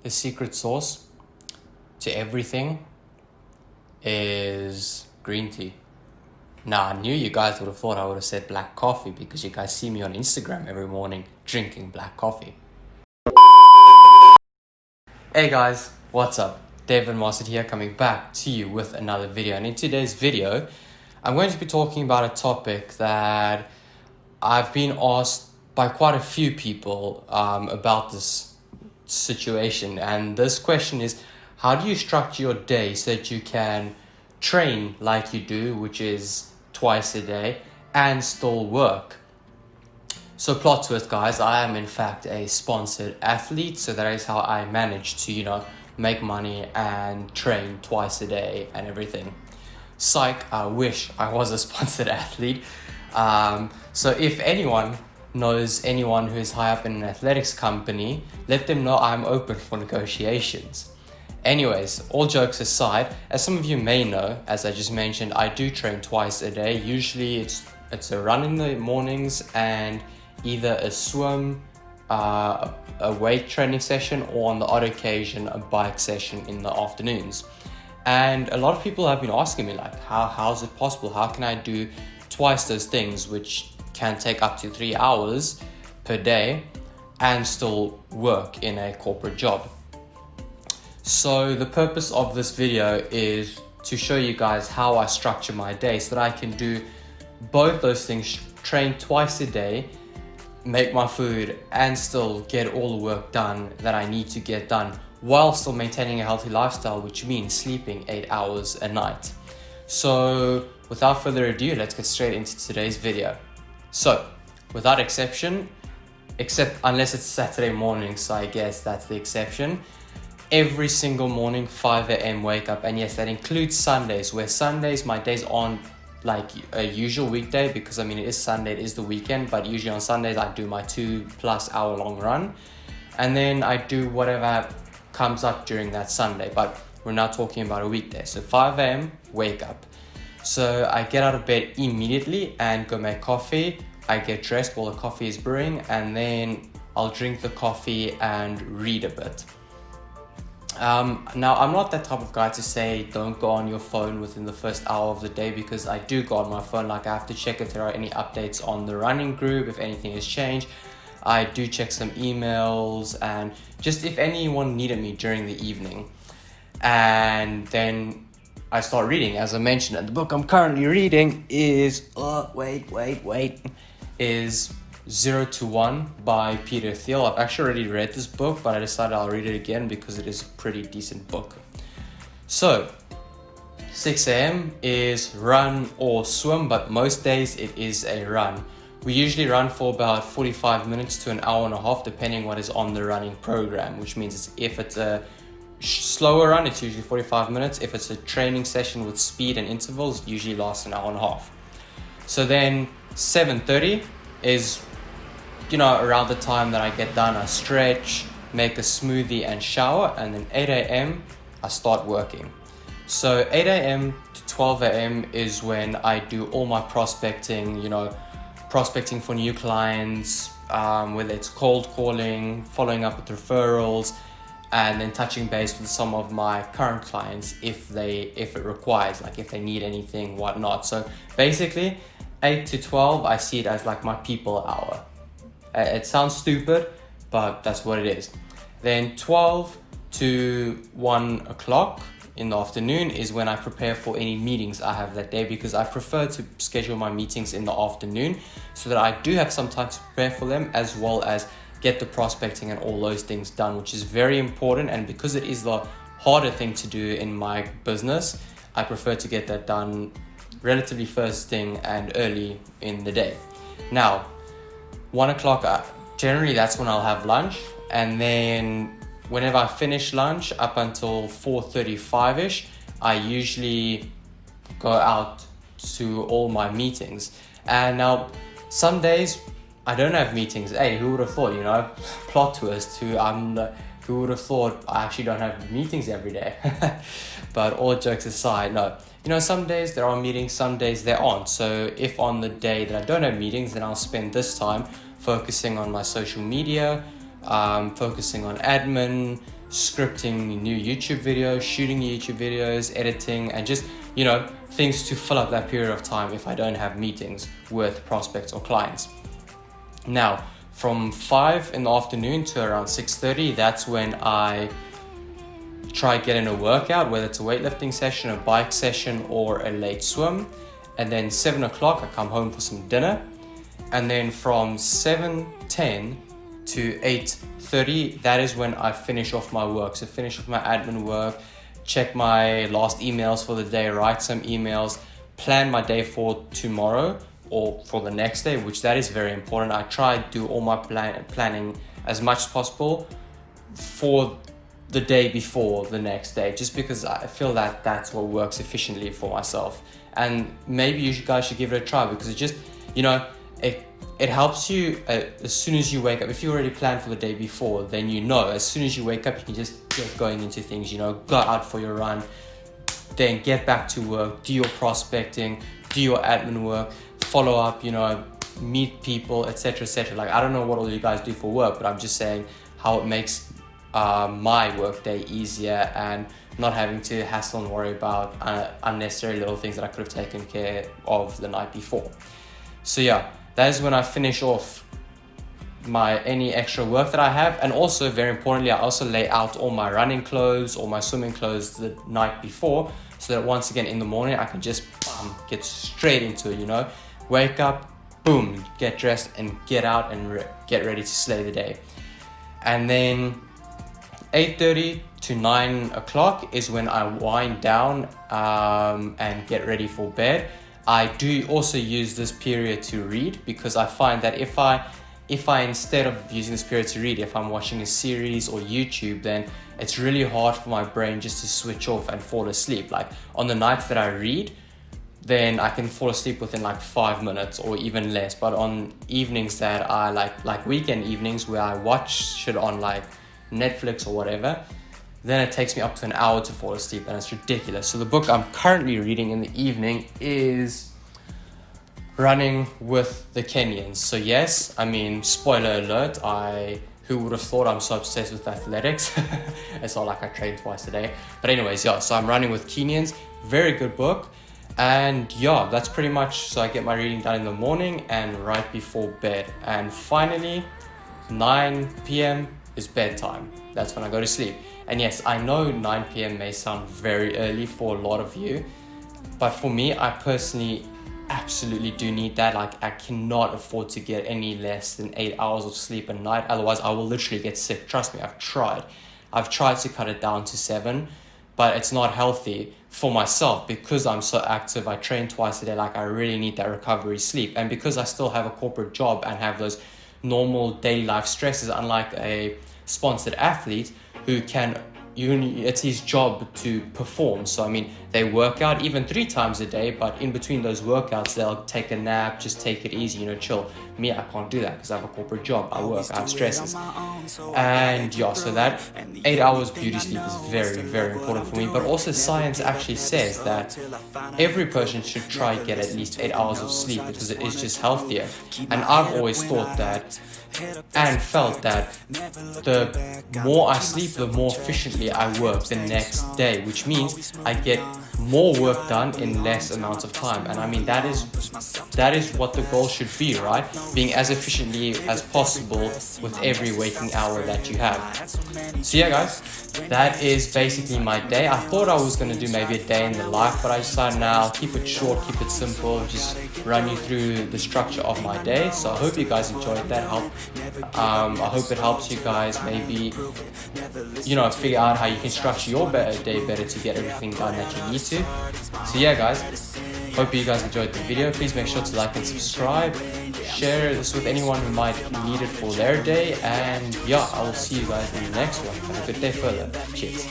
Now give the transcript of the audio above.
The secret sauce to everything is green tea. Now, I knew you guys would have thought I would have said black coffee because you guys see me on Instagram every morning drinking black coffee. Hey guys, what's up? David Mossad here, coming back to you with another video. And in today's video, I'm going to be talking about a topic that I've been asked by quite a few people about this situation. And this question is, how do you structure your day so that you can train like you do, which is twice a day, and still work? So plot twist, guys, I am in fact a sponsored athlete, so that is how I manage to, make money and train twice a day and everything. Psych, I wish I was a sponsored athlete. So if anyone knows anyone who is high up in an athletics company, let them know I'm open for negotiations. Anyways, all jokes aside, as some of you may know, as I just mentioned, I do train twice a day. Usually it's a run in the mornings and either a swim, a weight training session, or on the odd occasion, a bike session in the afternoons. And a lot of people have been asking me, like, how is it possible? How can I do twice those things, which can take up to 3 hours per day, and still work in a corporate job? So the purpose of this video is to show you guys how I structure my day so that I can do both those things, train twice a day, make my food, and still get all the work done that I need to get done while still maintaining a healthy lifestyle, which means sleeping 8 hours a night. So without further ado, let's get straight into today's video. So without exception, except unless it's Saturday morning, so I guess that's the exception, every single morning 5 a.m. wake up. And yes, that includes Sundays, where Sundays my days aren't like a usual weekday, because it is Sunday, it is the weekend, but usually on Sundays I do my 2+ hour long run, and then I do whatever comes up during that Sunday. But we're not talking about a weekday. So 5 a.m. wake up. So I get out of bed immediately and go make coffee. I get dressed while the coffee is brewing, and then I'll drink the coffee and read a bit. Now, I'm not that type of guy to say don't go on your phone within the first hour of the day, because I do go on my phone. Like, I have to check if there are any updates on the running group, if anything has changed. I do check some emails, and just if anyone needed me during the evening. And then I start reading, as I mentioned. And the book I'm currently reading is, is 0 to 1 by Peter Thiel. I've actually already read this book, but I decided I'll read it again because it is a pretty decent book. So 6 a.m. is run or swim, but most days it is a run. We usually run for about 45 minutes to an hour and a half, depending what is on the running program, which means if it's a slower run, it's usually 45 minutes. If it's a training session with speed and intervals, it usually lasts an hour and a half. So then 7:30 is around the time that I get done. I stretch, make a smoothie and shower, and then 8 a.m. I start working. So 8 a.m. to 12 a.m. is when I do all my prospecting, prospecting for new clients, whether it's cold calling, following up with referrals, and then touching base with some of my current clients if it requires, like if they need anything, whatnot. So basically 8 to 12, I see it as like my people hour. It sounds stupid, but that's what it is. Then 12 to 1 o'clock in the afternoon is when I prepare for any meetings I have that day, because I prefer to schedule my meetings in the afternoon so that I do have some time to prepare for them, as well as get the prospecting and all those things done, which is very important. And because it is the harder thing to do in my business, I prefer to get that done relatively first thing and early in the day. Now, 1 o'clock, generally that's when I'll have lunch, and then whenever I finish lunch up until 4:35ish, I usually go out to all my meetings. And now some days I don't have meetings. Hey, who would have thought, plot twist, who would have thought I actually don't have meetings every day? But all jokes aside, no. Some days there are meetings, some days there aren't. So if on the day that I don't have meetings, then I'll spend this time focusing on my social media, focusing on admin, scripting new YouTube videos, shooting YouTube videos, editing, and just, things to fill up that period of time if I don't have meetings with prospects or clients. Now, from 5 in the afternoon to around 6:30, that's when I try getting a workout, whether it's a weightlifting session, a bike session, or a late swim. And then 7 o'clock, I come home for some dinner. And then from 7:10 to 8:30, that is when I finish off my work. So finish off my admin work, check my last emails for the day, write some emails, plan my day for tomorrow or for the next day, which that is very important. I try to do all my planning as much as possible for the day before the next day, just because I feel that that's what works efficiently for myself. And maybe you guys should give it a try, because it just, it helps you as soon as you wake up. If you already planned for the day before, then as soon as you wake up, you can just get going into things, go out for your run, then get back to work, do your prospecting, do your admin work, follow up, meet people, etc., etc. Like, I don't know what all you guys do for work, but I'm just saying how it makes my work day easier, and not having to hassle and worry about unnecessary little things that I could have taken care of the night before. So yeah, that is when I finish off any extra work that I have. And also, very importantly, I also lay out all my running clothes or my swimming clothes the night before, so that once again in the morning I can just get straight into it. Wake up, boom, get dressed and get out and get ready to slay the day. And then 8:30 to 9 o'clock is when I wind down and get ready for bed. I do also use this period to read, because I find that if I instead of using this period to read, if I'm watching a series or YouTube, then it's really hard for my brain just to switch off and fall asleep. Like, on the nights that I read, then I can fall asleep within like 5 minutes or even less. But on evenings that I like weekend evenings where I watch shit on like Netflix or whatever, then it takes me up to an hour to fall asleep, and it's ridiculous. So the book I'm currently reading in the evening is Running with the Kenyans. So yes, spoiler alert, who would have thought I'm so obsessed with athletics? It's not like I train twice a day. But anyways, yeah, so I'm running with Kenyans. Very good book. And yeah, that's pretty much, so I get my reading done in the morning and right before bed. And finally, 9 p.m. is bedtime. That's when I go to sleep. And yes, I know 9 p.m. may sound very early for a lot of you, but for me, I personally absolutely do need that. Like, I cannot afford to get any less than 8 hours of sleep a night. Otherwise, I will literally get sick. Trust me, I've tried to cut it down to 7, but it's not healthy for myself because I'm so active. I train twice a day. Like, I really need that recovery sleep. And because I still have a corporate job and have those normal daily life stresses, unlike a sponsored athlete who it's his job to perform. So they work out even 3 times a day, but in between those workouts they'll take a nap, just take it easy, chill. Me, I can't do that because I have a corporate job, I work, I have stresses. And yeah, so that 8 hours beauty sleep is very, very important for me. But also, science actually says that every person should try to get at least 8 hours of sleep, because it is just healthier. And I've always thought that and felt that the more I sleep, the more efficiently I work the next day, which means I get more work done in less amounts of time. And that is what the goal should be, right? Being as efficiently as possible with every waking hour that you have. So yeah, guys, that is basically my day. I thought I was going to do maybe a day in the life, but I decided now, keep it short, keep it simple, just run you through the structure of my day. So I hope you guys enjoyed that. I hope it helps you guys maybe, figure out how you can structure your day better to get everything done that you need to. So yeah, guys, hope you guys enjoyed the video. Please make sure to like and subscribe. Share this with anyone who might need it for their day. And yeah, I will see you guys in the next one. Have a good day further. Cheers.